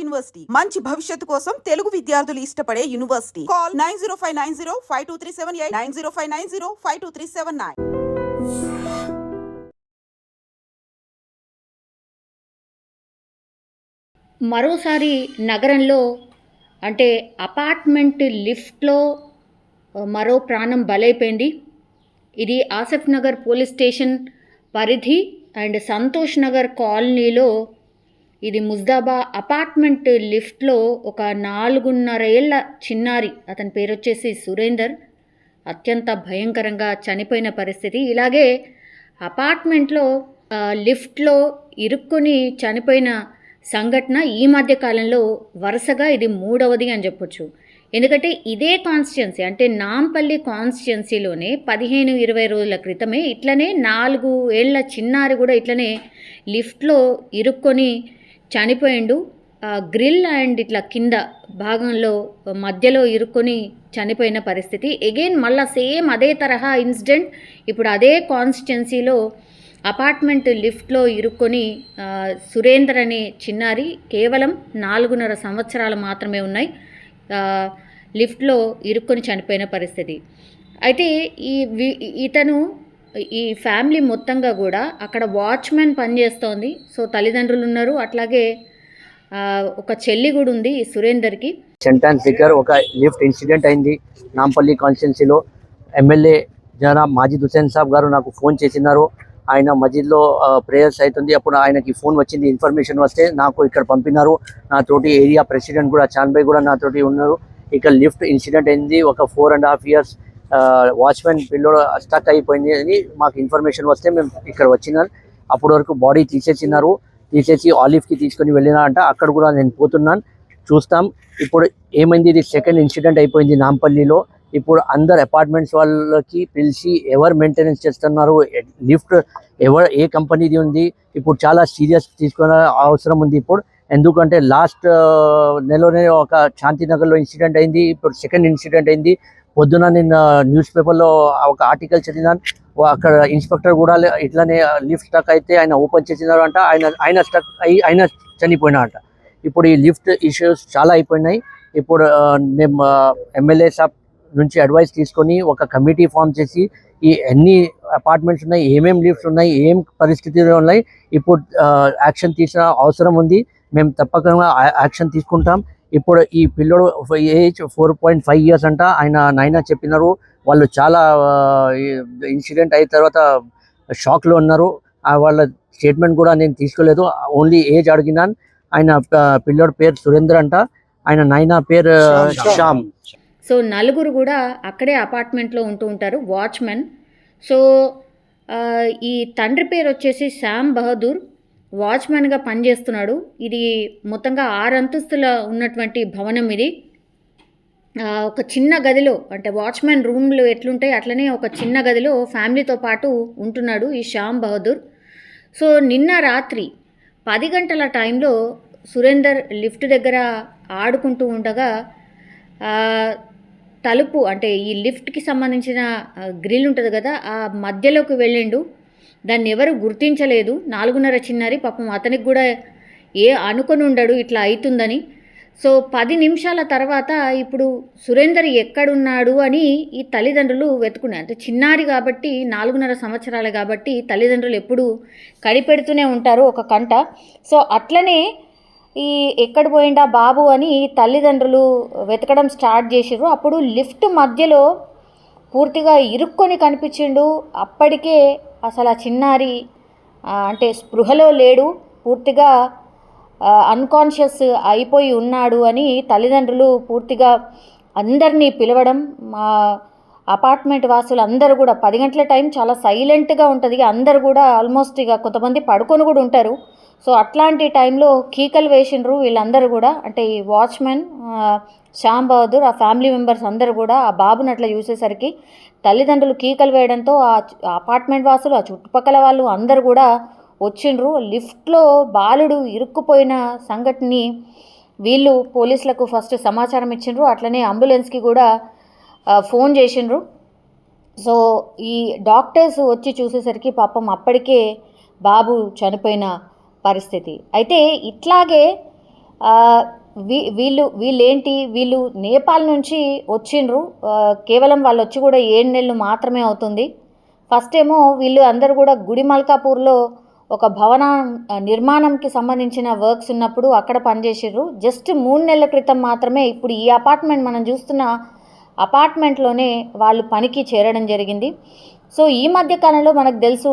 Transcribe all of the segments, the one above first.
University మంచి భవిష్యత్తు కోసం తెలుగు విద్యార్థులు ఇష్టపడే యూనివర్సిటీ. కాల్ 9059052378 9059052379. మరోసారి నగరంలో అంటే అపార్ట్మెంట్ లిఫ్ట్లో మరో ప్రాణం బలైపోయింది. ఇది ఆసిఫ్ నగర్ పోలీస్ స్టేషన్ పరిధి అండ్ సంతోష్ నగర్ కాలనీలో ఇది ముజ్దాబా అపార్ట్మెంట్ లిఫ్ట్లో ఒక 4.5 ఏళ్ల చిన్నారి, అతని పేరు వచ్చేసి సురేందర్, అత్యంత భయంకరంగా చనిపోయిన పరిస్థితి. ఇలాగే అపార్ట్మెంట్లో లిఫ్ట్లో ఇరుక్కుని చనిపోయిన సంఘటన ఈ మధ్య కాలంలో వరుసగా ఇది 3వది అని చెప్పొచ్చు. ఎందుకంటే ఇదే కాన్స్టిట్యున్సీ అంటే నాంపల్లి కాన్స్టిట్యున్సీలోనే 15-20 రోజుల క్రితమే ఇట్లనే 4 ఏళ్ల చిన్నారి కూడా ఇట్లనే లిఫ్ట్లో ఇరుక్కొని చనిపోయిండు. గ్రిల్ అండ్ ఇట్లా కింద భాగంలో మధ్యలో ఇరుక్కొని చనిపోయిన పరిస్థితి. అగైన్ మళ్ళీ సేమ్ అదే తరహా ఇన్సిడెంట్ ఇప్పుడు అదే కాన్స్టిట్యున్సీలో అపార్ట్మెంట్ లిఫ్ట్లో ఇరుక్కొని సురేందర్ అనే చిన్నారి, కేవలం 4.5 సంవత్సరాలు మాత్రమే ఉన్నాయి, లిఫ్ట్లో ఇరుక్కొని చనిపోయిన పరిస్థితి. అయితే ఇతను ఈ ఫ్యామిలీ మొత్తంగా కూడా అక్కడ వాచ్మెన్ పనిచేస్తోంది. సో తల్లిదండ్రులు ఉన్నారు, అట్లాగే ఒక చెల్లి కూడా ఉంది ఈ సురేందర్కి. సెంటాన్స్ దగ్గర ఒక లిఫ్ట్ ఇన్సిడెంట్ అయింది నాంపల్లి కాన్స్టిట్యున్సీలో. ఎమ్మెల్యే జనాబ్ మాజిద్ హుసేన్ సాబ్ గారు నాకు ఫోన్ చేసినారు. ఆయన మస్జిద్లో ప్రేయర్స్ అవుతుంది, అప్పుడు ఆయనకి ఫోన్ వచ్చింది, ఇన్ఫర్మేషన్ వస్తే నాకు ఇక్కడ పంపినారు. నాతోటి ఏరియా ప్రెసిడెంట్ కూడా చాన్బాయ్ కూడా నాతోటి ఉన్నారు. ఇక్కడ లిఫ్ట్ ఇన్సిడెంట్ అయింది, ఒక 4.5 years వాచ్మెన్ పిల్లోడు స్టక్ అయిపోయింది అని మాకు ఇన్ఫర్మేషన్ వస్తే మేము ఇక్కడ వచ్చినాను. అప్పటి వరకు బాడీ తీసేసి ఆలిఫ్కి తీసుకొని వెళ్ళినారంట. అక్కడ కూడా నేను పోతున్నాను, చూస్తాం. ఇప్పుడు ఏమైంది, ఇది సెకండ్ ఇన్సిడెంట్ అయిపోయింది నాంపల్లిలో. ఇప్పుడు అందరు అపార్ట్మెంట్స్ వాళ్ళకి పిలిచి ఎవరు మెయింటెనెన్స్ చేస్తున్నారు, లిఫ్ట్ ఏ కంపెనీది ఉంది, ఇప్పుడు చాలా సీరియస్ తీసుకునే అవసరం ఉంది ఇప్పుడు. ఎందుకంటే లాస్ట్ నెలలోనే ఒక శాంతినగర్లో ఇన్సిడెంట్ అయింది, ఇప్పుడు సెకండ్ ఇన్సిడెంట్ అయింది. పొద్దున నేను న్యూస్ పేపర్లో ఒక ఆర్టికల్ చదివినాను, అక్కడ ఇన్స్పెక్టర్ కూడా ఇట్లానే లిఫ్ట్ స్టక్ అయితే ఆయన ఓపెన్ చేసినారు అంట, ఆయన స్టక్ అయ్యి ఆయన చనిపోయినారంట. ఇప్పుడు ఈ లిఫ్ట్ ఇష్యూస్ చాలా అయిపోయినాయి. ఇప్పుడు మేము ఎమ్మెల్యే సాబ్ నుంచి అడ్వైస్ తీసుకొని ఒక కమిటీ ఫామ్ చేసి ఈ ఎన్ని అపార్ట్మెంట్స్ ఉన్నాయి, ఏమేమి లిఫ్ట్స్ ఉన్నాయి, ఏం పరిస్థితులు ఉన్నాయి, ఇప్పుడు యాక్షన్ తీసిన అవసరం ఉంది. మేము తప్పకుండా యాక్షన్ తీసుకుంటాం. ఇప్పుడు ఈ పిల్లోడు ఏజ్ 4.5 years అంట, ఆయన నాయన చెప్పినారు. వాళ్ళు చాలా ఇన్సిడెంట్ అయిన తర్వాత షాక్లో ఉన్నారు. వాళ్ళ స్టేట్మెంట్ కూడా నేను తీసుకోలేదు, ఓన్లీ ఏజ్ అడిగినాను. ఆయన పిల్లోడు పేరు సురేందర్ అంట, ఆయన నాయన పేరు శ్యామ్. సో నలుగురు కూడా అక్కడే అపార్ట్మెంట్లో ఉంటూ ఉంటారు, వాచ్మెన్. సో ఈ తండ్రి పేరు వచ్చేసి శ్యామ్ బహదూర్, వాచ్మెన్గా పనిచేస్తున్నాడు. ఇది మొత్తంగా 6 అంతస్తుల ఉన్నటువంటి భవనం. ఇది ఒక చిన్న గదిలో అంటే వాచ్మెన్ రూమ్లు ఎట్లుంటాయి అట్లనే ఒక చిన్న గదిలో ఫ్యామిలీతో పాటు ఉంటున్నాడు ఈ శ్యామ్ బహదూర్. సో నిన్న రాత్రి 10 గంటల టైంలో సురేందర్ లిఫ్ట్ దగ్గర ఆడుకుంటూ ఉండగా తలుపు అంటే ఈ లిఫ్ట్కి సంబంధించిన గ్రిల్ ఉంటుంది కదా, ఆ మధ్యలోకి వెళ్ళిండు. దాన్ని ఎవరు గుర్తించలేదు. 4.5 చిన్నారి, పాపం అతనికి కూడా అనుకొని ఉండడు ఇట్లా అవుతుందని. సో 10 నిమిషాల తర్వాత ఇప్పుడు సురేందర్ ఎక్కడున్నాడు అని ఈ తల్లిదండ్రులు వెతుకున్నారు. అంటే చిన్నారి కాబట్టి 4.5 సంవత్సరాలు కాబట్టి తల్లిదండ్రులు ఎప్పుడూ కనిపెడుతూనే ఉంటారు ఒక కంట. సో అట్లనే ఈ ఎక్కడ పోయిండా బాబు అని తల్లిదండ్రులు వెతకడం స్టార్ట్ చేసిర్రు. అప్పుడు లిఫ్ట్ మధ్యలో పూర్తిగా ఇరుక్కొని కనిపించిండు. అప్పటికే అసలు ఆ చిన్నారి అంటే స్పృహలో లేడు, పూర్తిగా అన్కాన్షియస్ అయిపోయి ఉన్నాడు అని తల్లిదండ్రులు పూర్తిగా అందరినీ పిలవడం. మా అపార్ట్మెంట్ వాసులు అందరూ కూడా 10 గంటల టైం చాలా సైలెంట్గా ఉంటుంది, అందరు కూడా ఆల్మోస్ట్ ఇక కొంతమంది పడుకొని కూడా ఉంటారు. సో అట్లాంటి టైంలో కీకలు వేసిండ్రు వీళ్ళందరూ కూడా. అంటే ఈ వాచ్మెన్ శ్యామ్ బహదూర్, ఆ ఫ్యామిలీ మెంబర్స్ అందరూ కూడా ఆ బాబుని అట్లా చూసేసరికి తల్లిదండ్రులు కీకలు వేయడంతో ఆ అపార్ట్మెంట్ వాసులు, ఆ చుట్టుపక్కల వాళ్ళు అందరూ కూడా వచ్చిండ్రు. లిఫ్ట్లో బాలుడు ఇరుక్కుపోయిన సంఘటనని వీళ్ళు పోలీసులకు ఫస్ట్ సమాచారం ఇచ్చిండ్రు, అట్లనే అంబులెన్స్కి కూడా ఫోన్ చేసిండ్రు. సో ఈ డాక్టర్స్ వచ్చి చూసేసరికి పాపం అప్పటికే బాబు చనిపోయిన పరిస్థితి. అయితే ఇట్లాగే వీళ్ళు నేపాల్ నుంచి వచ్చిండ్రు. కేవలం వాళ్ళు వచ్చి కూడా 7 నెలలు మాత్రమే అవుతుంది. ఫస్ట్ ఏమో వీళ్ళు అందరూ కూడా గుడిమల్కాపూర్లో ఒక భవన నిర్మాణంకి సంబంధించిన వర్క్స్ ఉన్నప్పుడు అక్కడ పనిచేసిర్రు. జస్ట్ 3 నెలల క్రితం మాత్రమే ఇప్పుడు ఈ అపార్ట్మెంట్ మనం చూస్తున్న అపార్ట్మెంట్లోనే వాళ్ళు పనికి చేరడం జరిగింది. సో ఈ మధ్య కాలంలో మనకు తెలుసు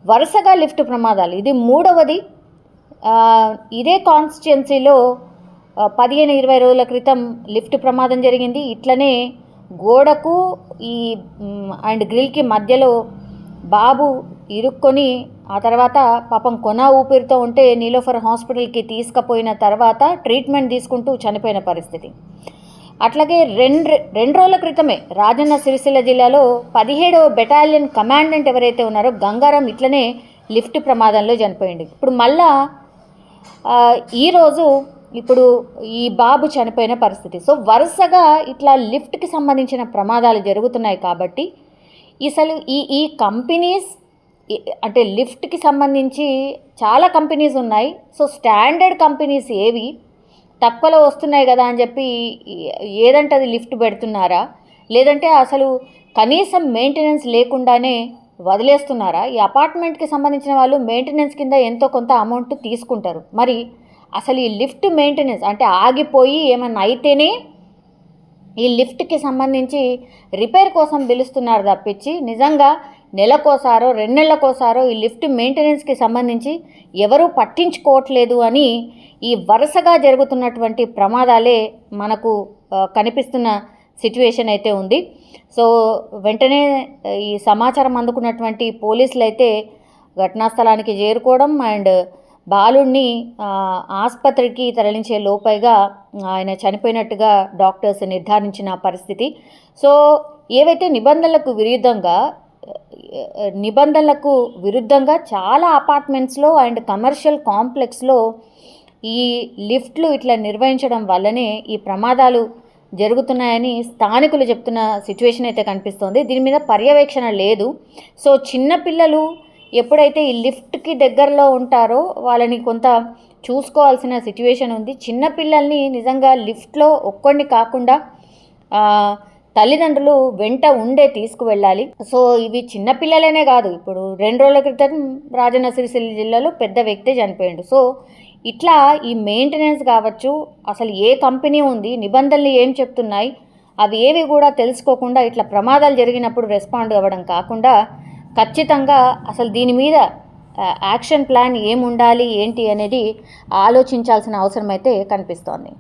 వరుసగా లిఫ్ట్ ప్రమాదాలు, ఇది 3వది. ఇదే కాన్స్టిట్యుయెన్సీలో 15-20 రోజుల క్రితం లిఫ్ట్ ప్రమాదం జరిగింది. ఇట్లనే గోడకు అండ్ గ్రిల్కి మధ్యలో బాబు ఇరుక్కొని ఆ తర్వాత పాపం కొన ఊపిరితో ఉంటే నీలోఫర్ హాస్పిటల్కి తీసుకుపోయిన తర్వాత ట్రీట్మెంట్ తీసుకుంటూ చనిపోయిన పరిస్థితి. అట్లాగే 2 రోజుల క్రితమే రాజన్న సిరిసిల్ల జిల్లాలో 17వ బెటాలియన్ కమాండెంట్ ఎవరైతే ఉన్నారో గంగారం ఇట్లనే లిఫ్ట్ ప్రమాదంలో చనిపోయింది. ఇప్పుడు మళ్ళా ఈరోజు ఈ బాబు చనిపోయిన పరిస్థితి. సో వరుసగా ఇట్లా లిఫ్ట్కి సంబంధించిన ప్రమాదాలు జరుగుతున్నాయి. కాబట్టి అసలు ఈ కంపెనీస్ అంటే లిఫ్ట్కి సంబంధించి చాలా కంపెనీస్ ఉన్నాయి. సో స్టాండర్డ్ కంపెనీస్ ఏవి తక్కువలో వస్తున్నాయి కదా అని చెప్పి ఏదంటే అది లిఫ్ట్ పెడుతున్నారా, లేదంటే అసలు కనీసం మెయింటెనెన్స్ లేకుండానే వదిలేస్తున్నారా? ఈ అపార్ట్మెంట్కి సంబంధించిన వాళ్ళు మెయింటెనెన్స్ కింద ఎంతో కొంత అమౌంట్ తీసుకుంటారు. మరి అసలు ఈ లిఫ్ట్ మెయింటెనెన్స్ అంటే ఆగిపోయి ఏమన్నా అయితేనే ఈ లిఫ్ట్కి సంబంధించి రిపేర్ కోసం పిలుస్తున్నారు తప్పించి నిజంగా నెలకోసారో 2 నెలలకోసారో ఈ లిఫ్ట్ మెయింటెనెన్స్కి సంబంధించి ఎవరూ పట్టించుకోవట్లేదు అని ఈ వరుసగా జరుగుతున్నటువంటి ప్రమాదాలే మనకు కనిపిస్తున్న సిచ్యువేషన్ అయితే ఉంది. సో వెంటనే ఈ సమాచారం అందుకున్నటువంటి పోలీసులు అయితే ఘటనా స్థలానికి చేరుకోవడం అండ్ బాలుడిని ఆసుపత్రికి తరలించే లోపైగా ఆయన చనిపోయినట్టుగా డాక్టర్స్ నిర్ధారించిన పరిస్థితి. సో ఏవైతే నిబంధనలకు విరుద్ధంగా చాలా అపార్ట్మెంట్స్లో అండ్ కమర్షియల్ కాంప్లెక్స్లో ఈ లిఫ్ట్లు ఇట్లా నిర్వహించడం వల్లనే ఈ ప్రమాదాలు జరుగుతున్నాయని స్థానికులు చెప్తున్న సిచ్యువేషన్ అయితే కనిపిస్తోంది. దీని మీద పర్యవేక్షణ లేదు. సో చిన్నపిల్లలు ఎప్పుడైతే ఈ లిఫ్ట్కి దగ్గరలో ఉంటారో వాళ్ళని కొంత చూసుకోవాల్సిన సిచ్యువేషన్ ఉంది. చిన్నపిల్లల్ని నిజంగా లిఫ్ట్లో ఒక్కడిని కాకుండా తల్లిదండ్రులు వెంట ఉండే తీసుకువెళ్ళాలి. సో ఇవి చిన్నపిల్లలనే కాదు, ఇప్పుడు 2 రోజుల క్రితం రాజన్న సిరిసిల్ల జిల్లాలో పెద్ద వ్యక్తి చనిపోయాడు. సో ఇట్లా ఈ మెయింటెనెన్స్ కావచ్చు, అసలు ఏ కంపెనీ ఉంది, నిబంధనలు ఏం చెప్తున్నాయి, అవి ఏవి కూడా తెలుసుకోకుండా ఇట్లా ప్రమాదాలు జరిగినప్పుడు రెస్పాండ్ అవ్వడం కాకుండా ఖచ్చితంగా అసలు దీని మీద యాక్షన్ ప్లాన్ ఏముండాలి ఏంటి అనేది ఆలోచించాల్సిన అవసరం అయితే కనిపిస్తోంది.